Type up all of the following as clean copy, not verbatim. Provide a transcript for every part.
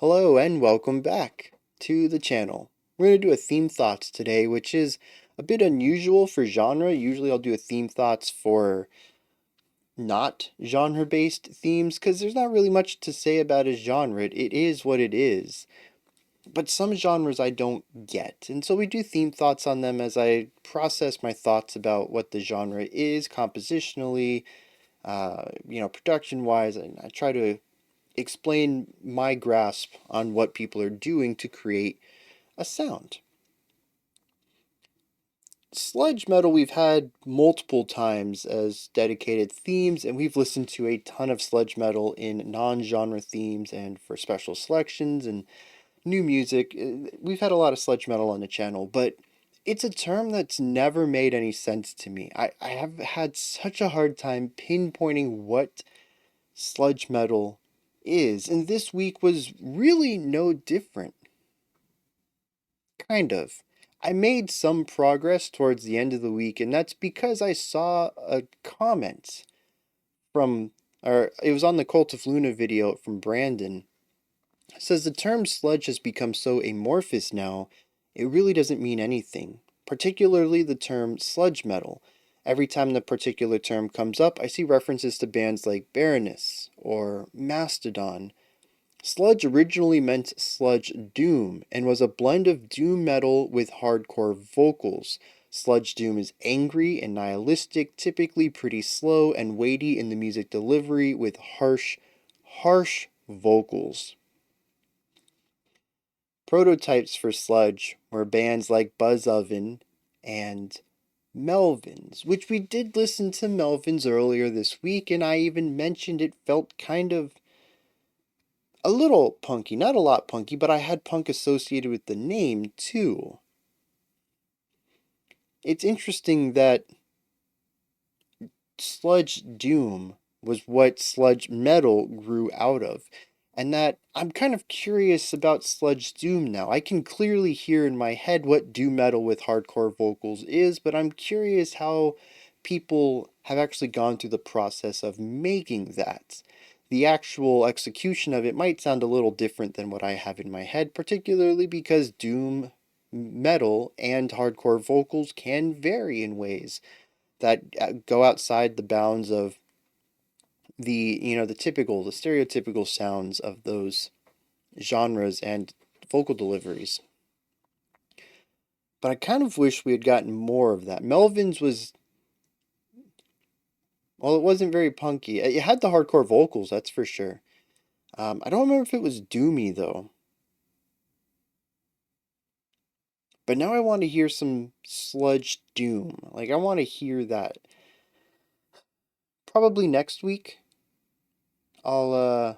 Hello and welcome back to the channel. We're going to do a theme thoughts today, which is a bit unusual for genre. Usually I'll do a theme thoughts for not genre-based themes because there's not really much to say about a genre. It is what it is. But some genres I don't get. And so we do theme thoughts on them as I process my thoughts about what the genre is compositionally, production-wise, and I try to explain my grasp on what people are doing to create a sound. Sludge metal we've had multiple times as dedicated themes, and we've listened to a ton of sludge metal in non-genre themes and for special selections and new music. We've had a lot of sludge metal on the channel, but it's a term that's never made any sense to me. I have had such a hard time pinpointing what sludge metal is, and this week was really no different. Kind of. I made some progress towards the end of the week, and that's because I saw a comment from, or it was on the Cult of Luna video from Brandon. It says the term sludge has become so amorphous now, it really doesn't mean anything, particularly the term sludge metal. Every time the particular term comes up, I see references to bands like Baroness or Mastodon. Sludge originally meant Sludge Doom and was a blend of doom metal with hardcore vocals. Sludge Doom is angry and nihilistic, typically pretty slow and weighty in the music delivery with harsh vocals. Prototypes for sludge were bands like Buzz Oven and Melvins, which we did listen to Melvins earlier this week, and I even mentioned it felt kind of a little punky, not a lot punky, but I had punk associated with the name too. It's interesting that Sludge Doom was what sludge metal grew out of, and that I'm kind of curious about Sludge Doom now. I can clearly hear in my head what doom metal with hardcore vocals is, but I'm curious how people have actually gone through the process of making that. The actual execution of it might sound a little different than what I have in my head, particularly because doom metal and hardcore vocals can vary in ways that go outside the bounds of the stereotypical sounds of those genres and vocal deliveries. But I kind of wish we had gotten more of that. Melvin's was, well, it wasn't very punky. It had the hardcore vocals, that's for sure. I don't remember if it was doomy though. But now I want to hear some Sludge Doom. Like, I want to hear that. Probably next week, I'll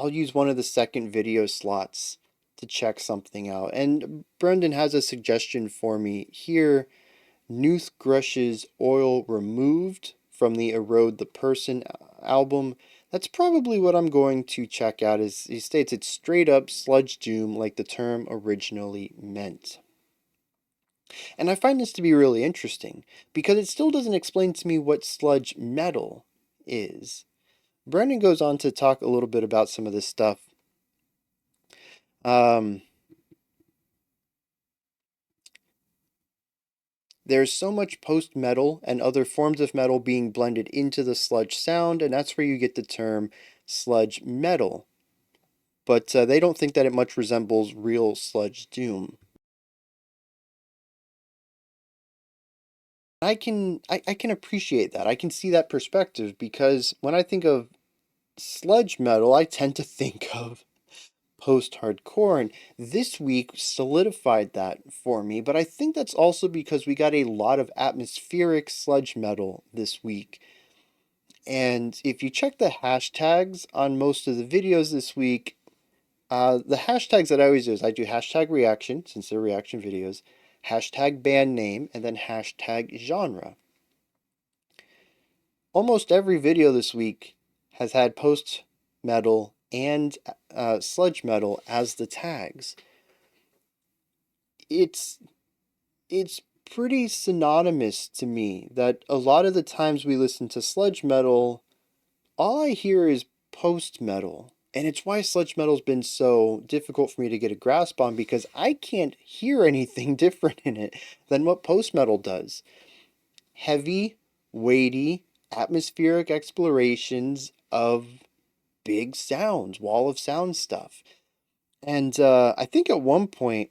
use one of the second video slots to check something out. And Brendan has a suggestion for me here. Newth Grush's Oil Removed from the Erode the Person album. That's probably what I'm going to check out. As he states, it's straight up sludge doom like the term originally meant. And I find this to be really interesting because it still doesn't explain to me what sludge metal is. Brendan goes on to talk a little bit about some of this stuff. There's so much post-metal and other forms of metal being blended into the sludge sound, and that's where you get the term sludge metal. But they don't think that it much resembles real sludge doom. I can appreciate that. I can see that perspective because when I think of sludge metal, I tend to think of post-hardcore, and this week solidified that for me, but I think that's also because we got a lot of atmospheric sludge metal this week. And if you check the hashtags on most of the videos this week, the hashtags that I always do is I do hashtag reaction, since they're reaction videos, hashtag band name, and then hashtag genre. Almost every video this week has had post-metal and sludge metal as the tags. It's pretty synonymous to me that a lot of the times we listen to sludge metal, all I hear is post-metal. And it's why sludge metal's been so difficult for me to get a grasp on, because I can't hear anything different in it than what post metal does. Heavy, weighty, atmospheric explorations of big sounds, wall of sound stuff. And I think at one point,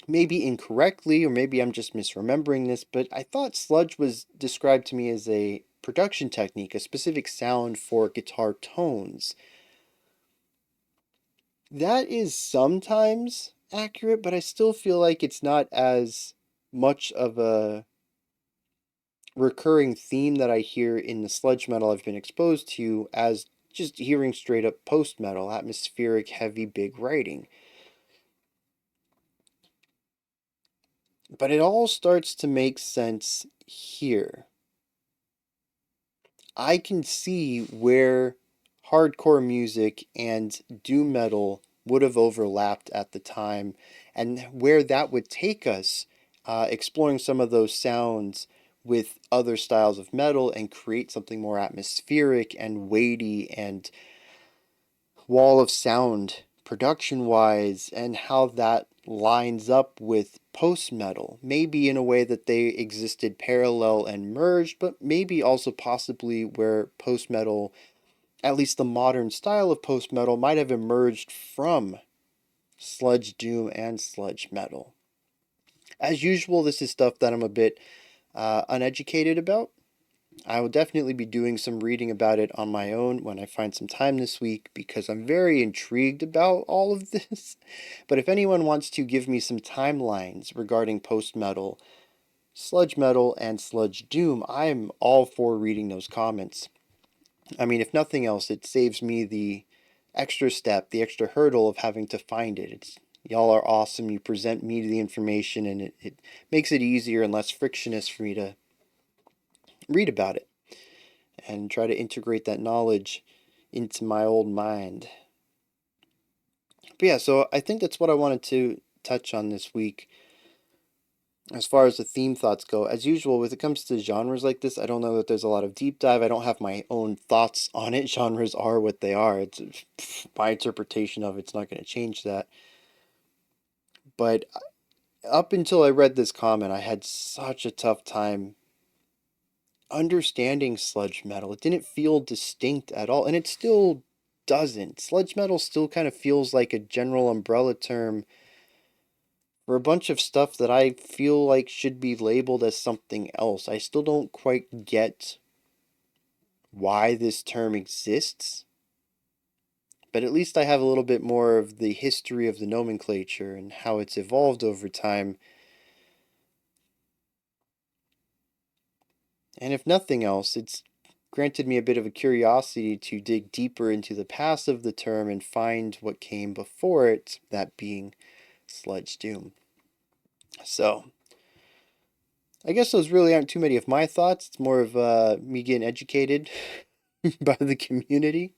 maybe incorrectly, or maybe I'm just misremembering this, but I thought sludge was described to me as a production technique, a specific sound for guitar tones. That is sometimes accurate, but I still feel like it's not as much of a recurring theme that I hear in the sludge metal I've been exposed to as just hearing straight up post metal, atmospheric, heavy, big writing. But it all starts to make sense here. I can see where hardcore music and doom metal would have overlapped at the time, and where that would take us, exploring some of those sounds with other styles of metal and create something more atmospheric and weighty and wall of sound production wise, and how that lines up with post metal. Maybe in a way that they existed parallel and merged, but maybe also possibly where post metal, at least the modern style of post metal, might have emerged from sludge doom and sludge metal. As usual, this is stuff that I'm a bit uneducated about. I will definitely be doing some reading about it on my own when I find some time this week, because I'm very intrigued about all of this. But if anyone wants to give me some timelines regarding post metal, sludge metal, and sludge doom, I'm all for reading those comments. I mean, if nothing else, it saves me the extra step, the extra hurdle of having to find it. It's y'all are awesome. You present me the information, and it makes it easier and less frictionless for me to read about it and try to integrate that knowledge into my old mind. But yeah, so I think that's what I wanted to touch on this week. As far as the theme thoughts go, as usual, when it comes to genres like this, I don't know that there's a lot of deep dive. I don't have my own thoughts on it. Genres are what they are. It's my interpretation of it's not going to change that. But up until I read this comment, I had such a tough time understanding sludge metal. It didn't feel distinct at all, and it still doesn't. Sludge metal still kind of feels like a general umbrella term for a bunch of stuff that I feel like should be labeled as something else. I still don't quite get why this term exists, but at least I have a little bit more of the history of the nomenclature and how it's evolved over time. And if nothing else, it's granted me a bit of a curiosity to dig deeper into the past of the term and find what came before it, that being Sludge Doom. So, I guess those really aren't too many of my thoughts. It's more of me getting educated by the community.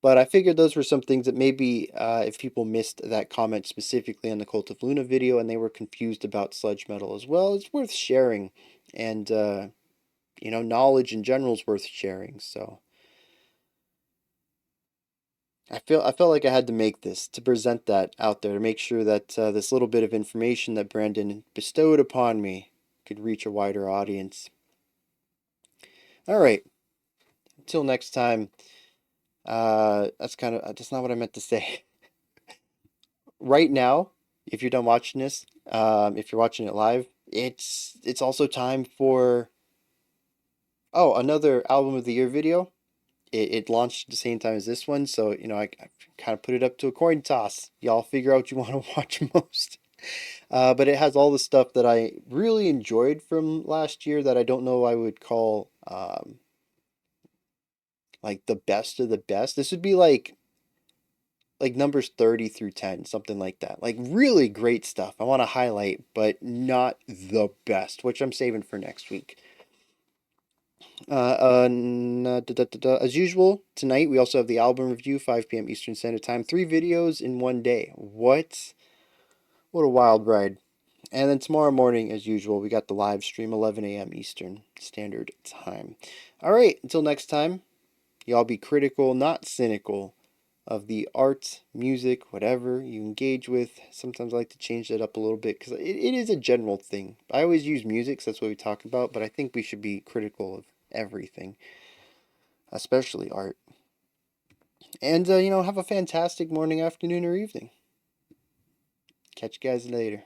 But I figured those were some things that maybe if people missed that comment specifically on the Cult of Luna video and they were confused about sludge metal as well, it's worth sharing. And, knowledge in general is worth sharing. So I felt like I had to make this to present that out there, to make sure that this little bit of information that Brandon bestowed upon me could reach a wider audience. All right, until next time. That's not what I meant to say. Right now, if you're done watching this, if you're watching it live, it's also time for another album of the year video. It launched at the same time as this one, so I kind of put it up to a coin toss. Y'all figure out what you want to watch most. But it has all the stuff that I really enjoyed from last year that I don't know I would call like the best of the best. This would be like numbers 30 through 10, something like that. Like really great stuff I want to highlight, but not the best, which I'm saving for next week. As usual, tonight we also have the album review, 5 p.m. Eastern Standard Time. 3 videos in one day. What? What a wild ride. And then tomorrow morning, as usual, we got the live stream, 11 a.m. Eastern Standard Time. All right, until next time, y'all be critical, not cynical. of the art, music, whatever you engage with. Sometimes I like to change that up a little bit because it is a general thing. I always use music, so that's what we talk about, but I think we should be critical of everything, especially art. And, have a fantastic morning, afternoon, or evening. Catch you guys later.